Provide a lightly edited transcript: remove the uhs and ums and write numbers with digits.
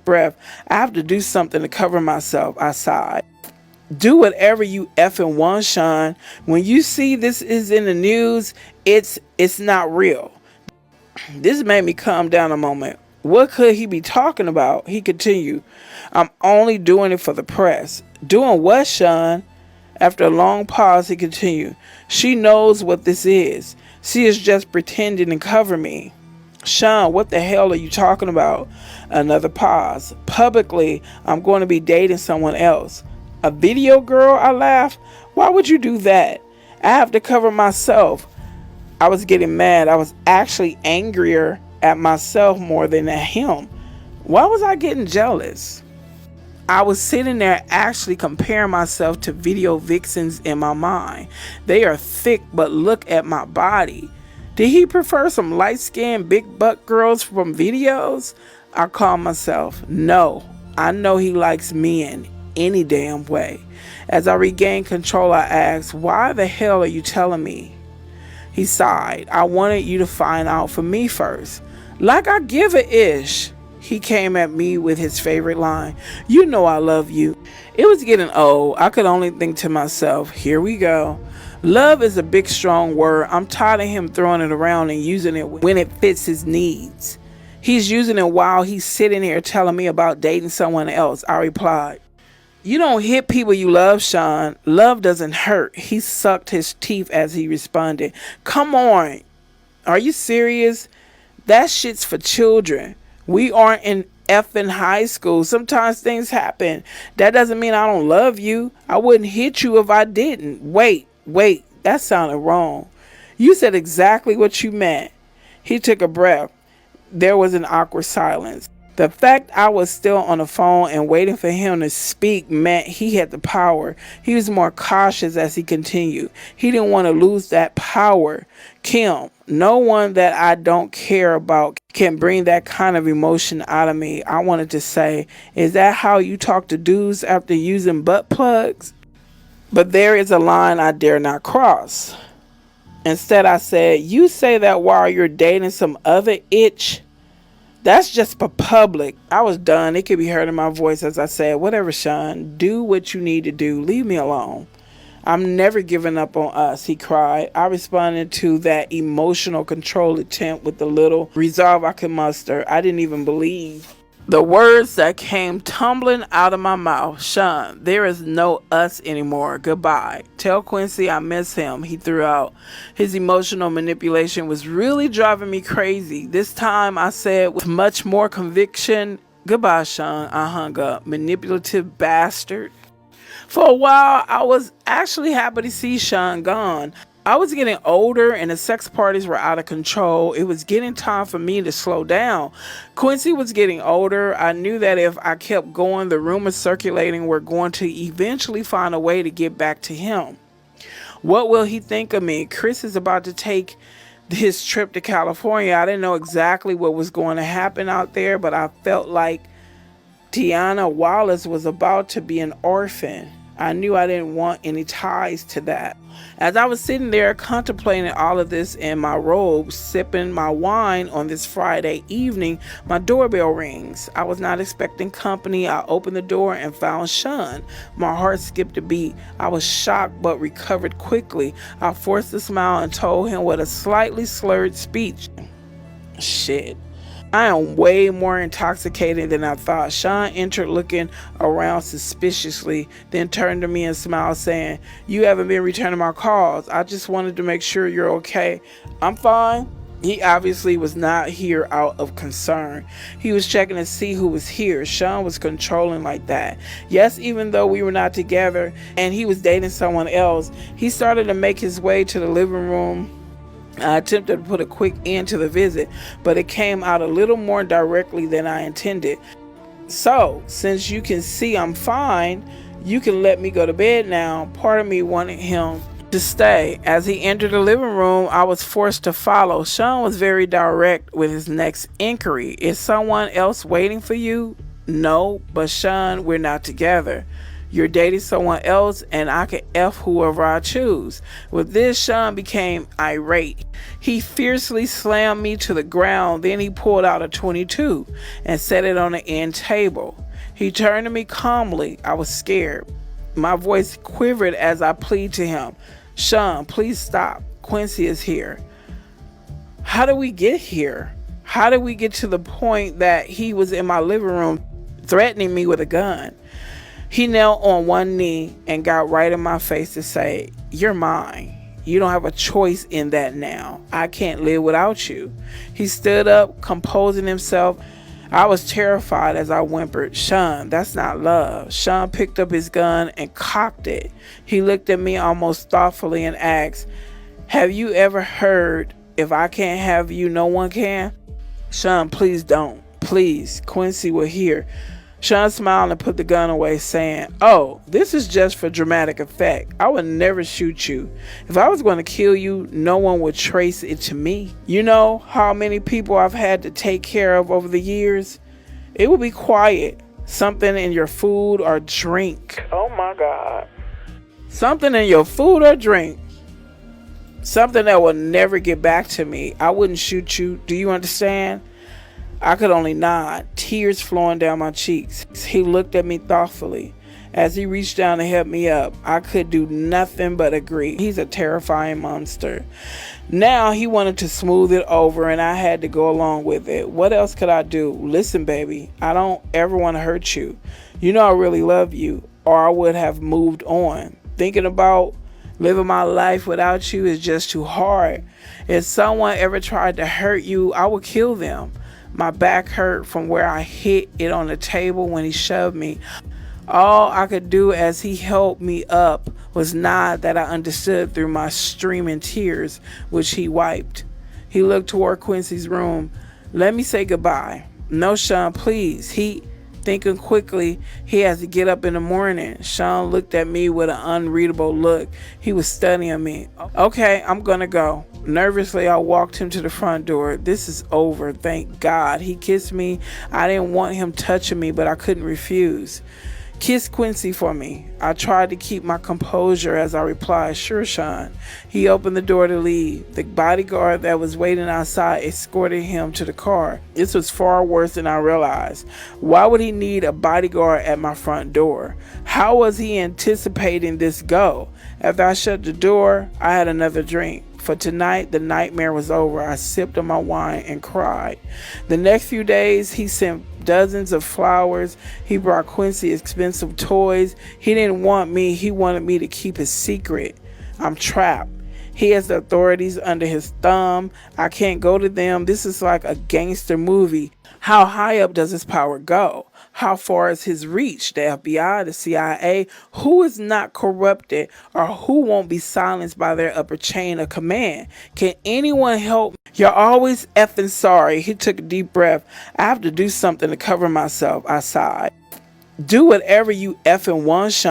Breath. I have to do something to cover myself, I sighed. Do whatever you effing want, Sean. When you see this is in the news, it's not real. This made me calm down a moment. What could he be talking about? He continued. I'm only doing it for the press. Doing what, Sean? After a long pause, he continued. She knows what this is. She is just pretending to cover me. Sean, what the hell are you talking about? Another pause. Publicly, I'm going to be dating someone else. A video girl? I laughed. Why would you do that? I have to cover myself. I was getting mad. I was actually angrier at myself more than at him. Why was I getting jealous? I was sitting there actually comparing myself to video vixens in my mind. They are thick, but look at my body. Did he prefer some light-skinned, big butt girls from videos? I called myself. No, I know he likes men any damn way. As I regained control, I asked, why the hell are you telling me? He sighed. I wanted you to find out for me first. Like I give a ish. He came at me with his favorite line. You know I love you. It was getting old. I could only think to myself, here we go. Love is a big strong word. I'm tired of him throwing it around and using it when it fits his needs. He's using it while he's sitting here telling me about dating someone else. I replied, you don't hit people you love, Sean. Love doesn't hurt. He sucked his teeth as he responded. Come on. Are you serious? That shit's for children. We aren't in effing high school. Sometimes things happen. That doesn't mean I don't love you. I wouldn't hit you if I didn't. Wait. That sounded wrong. You said exactly what you meant. He took a breath. There was an awkward silence. The fact I was still on the phone and waiting for him to speak meant he had the power. He was more cautious as he continued. He didn't want to lose that power. Kim, no one that I don't care about can bring that kind of emotion out of me. I wanted to say, is that how you talk to dudes after using butt plugs? But there is a line I dare not cross. Instead, I said, you say that while you're dating some other itch? That's just for public. I was done. It could be heard in my voice as I said, whatever, Sean. Do what you need to do. Leave me alone. I'm never giving up on us, he cried. I responded to that emotional control attempt with the little resolve I could muster. I didn't even believe the words that came tumbling out of my mouth. Sean, there is no us anymore. Goodbye. Tell Quincy I miss him, he threw out. His emotional manipulation was really driving me crazy. This time I said with much more conviction, goodbye, Sean. I hung up. Manipulative bastard. For a while, I was actually happy to see Sean gone. I was getting older and the sex parties were out of control. It was getting time for me to slow down. Quincy was getting older. I knew that if I kept going, the rumors circulating were going to eventually find a way to get back to him. What will he think of me? Chris is about to take his trip to California. I didn't know exactly what was going to happen out there, but I felt like Tiana Wallace was about to be an orphan. I knew I didn't want any ties to that. As I was sitting there contemplating all of this in my robe, sipping my wine on this Friday evening, my doorbell rings. I was not expecting company. I opened the door and found Sean. My heart skipped a beat. I was shocked but recovered quickly. I forced a smile and told him with a slightly slurred speech, shit, I am way more intoxicated than I thought. Sean entered looking around suspiciously, then turned to me and smiled, saying, you haven't been returning my calls. I just wanted to make sure you're okay. I'm fine. He obviously was not here out of concern. He was checking to see who was here. Sean was controlling like that. Yes, even though we were not together and he was dating someone else, he started to make his way to the living room. I attempted to put a quick end to the visit, but it came out a little more directly than I intended. So, since you can see I'm fine, you can let me go to bed now. Part of me wanted him to stay. As he entered the living room, I was forced to follow. Sean was very direct with his next inquiry. Is someone else waiting for you? No, but Sean, we're not together. You're dating someone else and I can F whoever I choose. With this, Sean became irate. He fiercely slammed me to the ground. Then he pulled out a 22 and set it on the end table. He turned to me calmly. I was scared. My voice quivered as I pleaded to him. Sean, please stop. Quincy is here. How did we get here? How did we get to the point that he was in my living room threatening me with a gun? He knelt on one knee and got right in my face to say, you're mine. You don't have a choice in that now. I can't live without you. He stood up, composing himself. I was terrified as I whimpered, Sean, that's not love. Sean picked up his gun and cocked it. He looked at me almost thoughtfully and asked, have you ever heard, if I can't have you, no one can? Sean, please don't. Please, Quincy will hear. Sean smiled and put the gun away, saying, oh, this is just for dramatic effect. I would never shoot you. If I was going to kill you, no one would trace it to me. You know how many people I've had to take care of over the years? It will be quiet. Something in your food or drink. Oh my God. Something in your food or drink. Something that will never get back to me. I wouldn't shoot you. Do you understand? I could only nod, tears flowing down my cheeks. He looked at me thoughtfully. As he reached down to help me up, I could do nothing but agree. He's a terrifying monster. Now he wanted to smooth it over and I had to go along with it. What else could I do? Listen, baby, I don't ever want to hurt you. You know I really love you, or I would have moved on. Thinking about living my life without you is just too hard. If someone ever tried to hurt you, I would kill them. My back hurt from where I hit it on the table when he shoved me. All I could do as he helped me up was nod that I understood through my streaming tears, which he wiped. He looked toward Quincy's room. Let me say goodbye. No, Sean, please. Thinking quickly, he has to get up in the morning. Sean looked at me with an unreadable look. He was studying me. Okay, I'm gonna go. Nervously, I walked him to the front door. This is over, thank God. He kissed me. I didn't want him touching me, but I couldn't refuse. Kiss Quincy for me. I tried to keep my composure as I replied, sure, Sean. He opened the door to leave. The bodyguard that was waiting outside escorted him to the car. This was far worse than I realized. Why would he need a bodyguard at my front door? How was he anticipating this go? After I shut the door, I had another drink. For tonight, the nightmare was over. I sipped on my wine and cried. The next few days, he sent dozens of flowers. He brought Quincy expensive toys. He didn't want me. He wanted me to keep his secret. I'm trapped. He has the authorities under his thumb. I can't go to them. This is like a gangster movie. How high up does his power go? How far is his reach? The FBI, the CIA, who is not corrupted or who won't be silenced by their upper chain of command? Can anyone help me? You're always effing sorry. He took a deep breath. I have to do something to cover myself. I sighed. Do whatever you effing want, Sean.